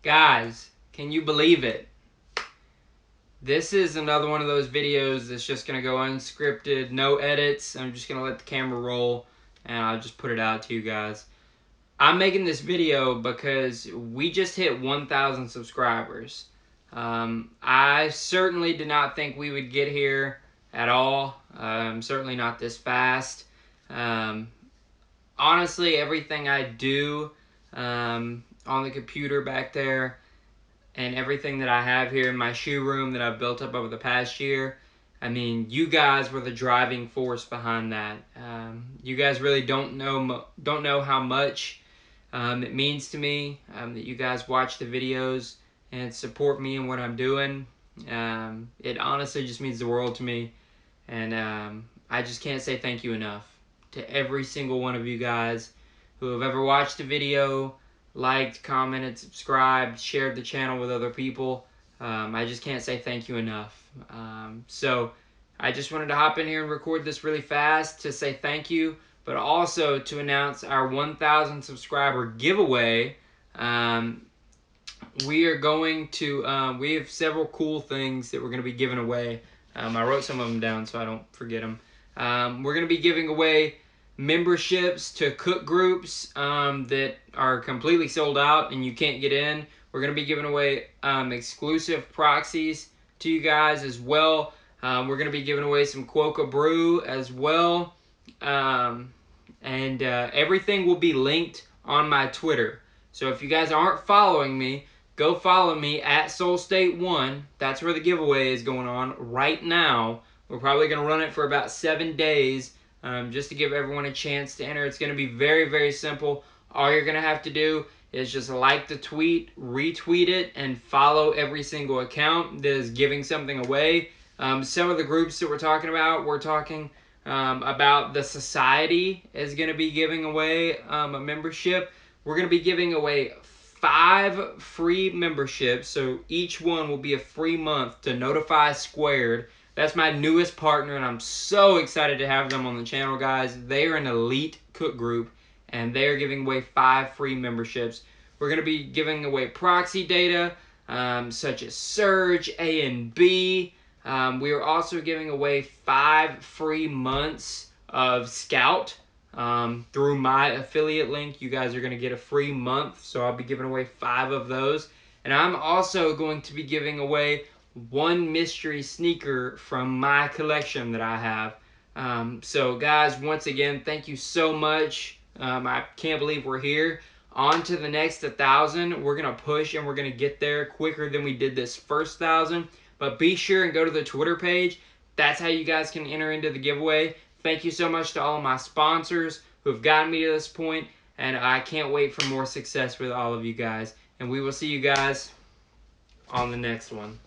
Guys, can you believe it? This is another one of those videos that's just going to go unscripted, no edits. I'm just going to let the camera roll and I'll just put it out to you guys. I'm making this video because we just hit 1,000 subscribers. I certainly did not think we would get here at all. Certainly not this fast. Honestly, everything I do on the computer back there and everything that I have here in my shoe room that I've built up over the past year, I mean, you guys were the driving force behind that. You guys really don't know how much it means to me that you guys watch the videos and support me in what I'm doing. It honestly just means the world to me, and I just can't say thank you enough to every single one of you guys who have ever watched a video, liked, commented, subscribed, shared the channel with other people. I just can't say thank you enough. So I just wanted to hop in here and record this really fast to say thank you, but also to announce our 1,000 subscriber giveaway. We are going to, we have several cool things that we're going to be giving away. I wrote some of them down so I don't forget them. We're going to be giving away memberships to cook groups that are completely sold out and you can't get in. We're going to be giving away exclusive proxies to you guys as well. We're going to be giving away some Quokka Brew as well. Everything will be linked on my Twitter. So if you guys aren't following me, go follow me at SoulState1. That's where the giveaway is going on right now. We're probably going to run it for about 7 days just to give everyone a chance to enter. It's going to be very, very simple. All you're going to have to do is just like the tweet, retweet it, and follow every single account that is giving something away. Some of the groups that we're talking about about the society is going to be giving away a membership. We're going to be giving away 5 free memberships, so each one will be a free month to Notify Squared. That's my newest partner, and I'm so excited to have them on the channel, guys. They are an elite cook group, and they are giving away 5 free memberships. We're going to be giving away proxy data, such as Surge, A and B. We are also giving away 5 free months of Scout. Through my affiliate link, you guys are going to get a free month, so I'll be giving away 5 of those. And I'm also going to be giving away 1 mystery sneaker from my collection that I have. So guys, once again, thank you so much. I can't believe we're here. On to the next 1,000. We're going to push and we're going to get there quicker than we did this first 1,000. But be sure and go to the Twitter page. That's how you guys can enter into the giveaway. Thank you so much to all of my sponsors who have gotten me to this point, and I can't wait for more success with all of you guys. And we will see you guys on the next one.